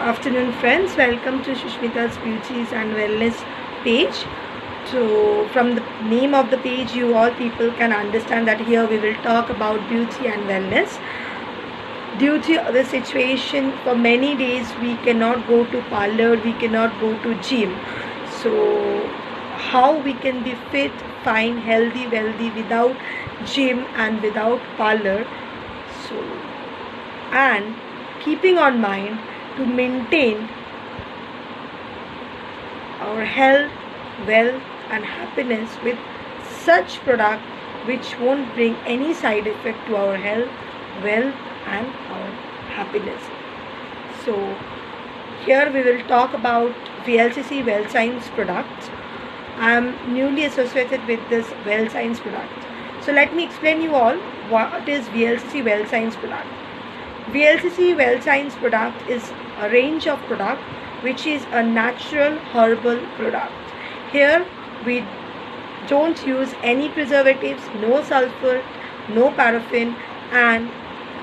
Afternoon friends, welcome to Shushmita's Beauties and Wellness page. So from the name of the page, you all people can understand that here we will talk about beauty and wellness. Due to the situation, for many days we cannot go to parlor, we cannot go to gym. So how we can be fit, fine, healthy, wealthy without gym and without parlor. So, and keeping on mind to maintain our health, wealth and happiness with such product which won't bring any side effect to our health, wealth and our happiness. So here we will talk about VLCC Well Science products. I am newly associated with this Well Science product. So let me explain you all what is VLCC Well Science product. VLCC Well Science product is a range of product which is a natural herbal product. Here we don't use any preservatives, no sulfur, no paraffin, and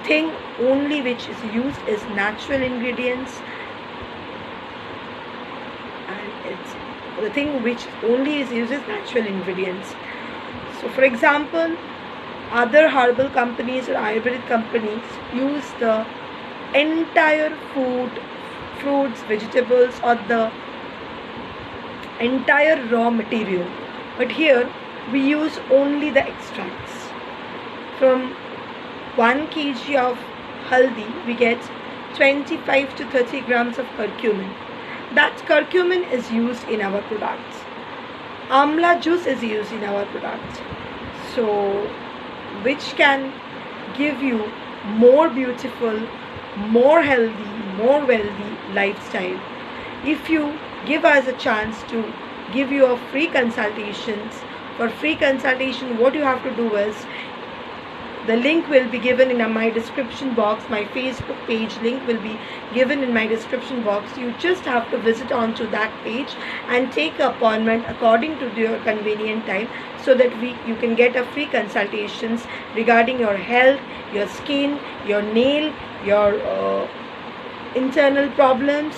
thing only which is used is natural ingredients, and it's the thing which only is used is natural ingredients. So for example, other herbal companies or Ayurvedic companies use the entire food, fruits, vegetables or the entire raw material, but here we use only the extracts. From 1 kg of haldi we get 25 to 30 grams of curcumin. That curcumin is used in our products. Amla juice is used in our products. So which can give you more beautiful, more healthy, more wealthy lifestyle. If you give us a chance to give you a free consultations, for free consultation what you have to do is, the link will be given in my description box. My Facebook page link will be given in my description box. You just have to visit onto that page and take an appointment according to your convenient time, so that you can get a free consultations regarding your health, your skin, your nail, your internal problems,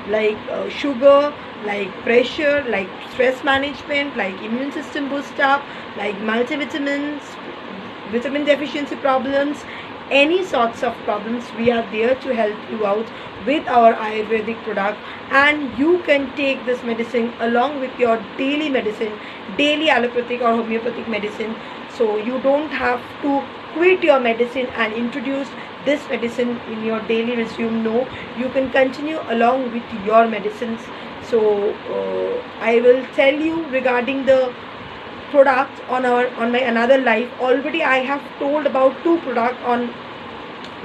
like sugar, like pressure, like stress management, like immune system boost up, like multivitamins, vitamin deficiency problems, any sorts of problems. We are there to help you out with our Ayurvedic product, and you can take this medicine along with your daily medicine, daily allopathic or homeopathic medicine. So you don't have to quit your medicine and introduce this medicine in your daily resume. No, you can continue along with your medicines. So I will tell you regarding the product on my another live. Already I have told about 2 products on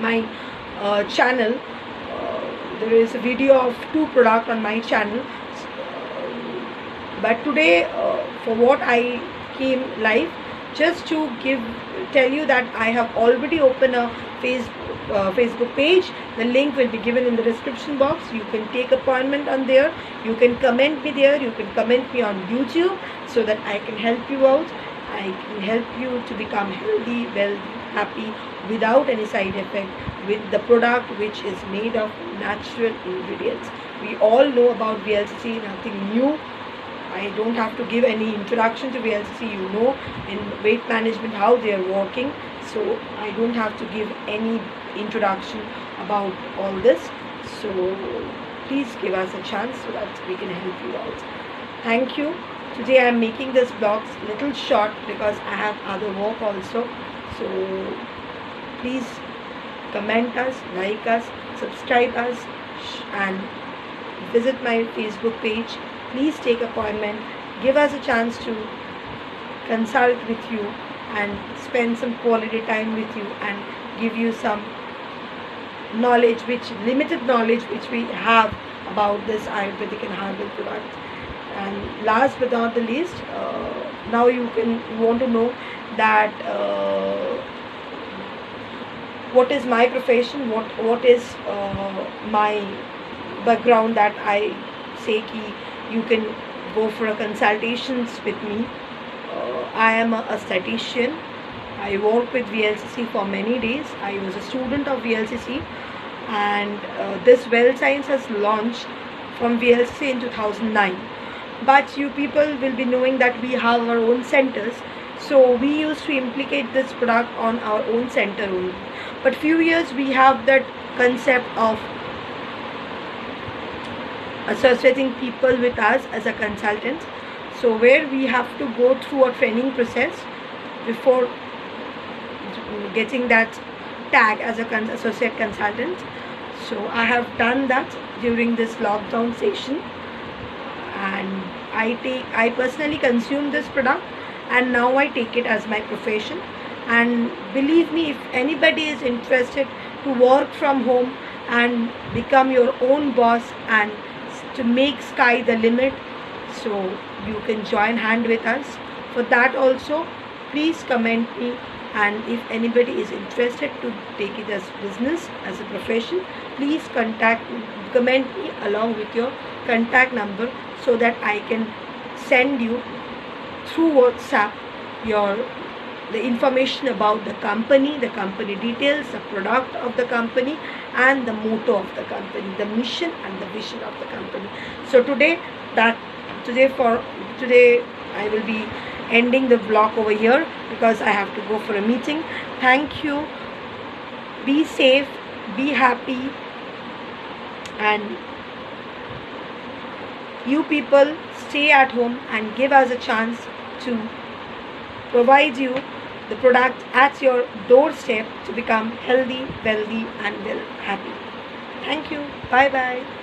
my channel. There is a video of 2 products on my channel, but today for what I came live, just to tell you that I have already opened a Facebook page. The link will be given in the description box. You can take appointment on there, you can comment me there, you can comment me on YouTube, so that I can help you out. I can help you to become healthy, wealthy, happy without any side effect, with the product which is made of natural ingredients. We all know about VLCC, nothing new. I don't have to give any introduction to VLCC. You know in weight management how they are working, so I don't have to give any introduction about all this. So please give us a chance so that we can help you out. Thank you. Today I am making this vlog little short because I have other work also. So please comment us, like us, subscribe us, and visit my Facebook page. Please take appointment, give us a chance to consult with you and spend some quality time with you, and give you some knowledge, limited knowledge which we have about this Ayurvedic and herbal product. And last but not the least, now you want to know that what is my profession, what is my background, that I say ki you can go for a consultations with me. I am a statistician. I worked with VLCC for many days. I was a student of VLCC. and this Well Science has launched from VLC in 2009. But you people will be knowing that we have our own centers, so we used to implicate this product on our own center only. But few years we have that concept of associating people with us as a consultant, so where we have to go through a training process before getting that tag as a associate consultant. So I have done that during this lockdown session, and I personally consume this product, and now I take it as my profession. And believe me, if anybody is interested to work from home and become your own boss and to make sky the limit, so you can join hand with us. For that also, please comment me, and if anybody is interested to take it as business, as a profession, please comment me along with your contact number, so that I can send you through WhatsApp the information about the company details, the product of the company, and the motto of the company, the mission and the vision of the company. So today I will be ending the vlog over here, because I have to go for a meeting. Thank you. Be safe, be happy, and you people stay at home and give us a chance to provide you the product at your doorstep to become healthy, wealthy, and happy. Thank you. Bye bye.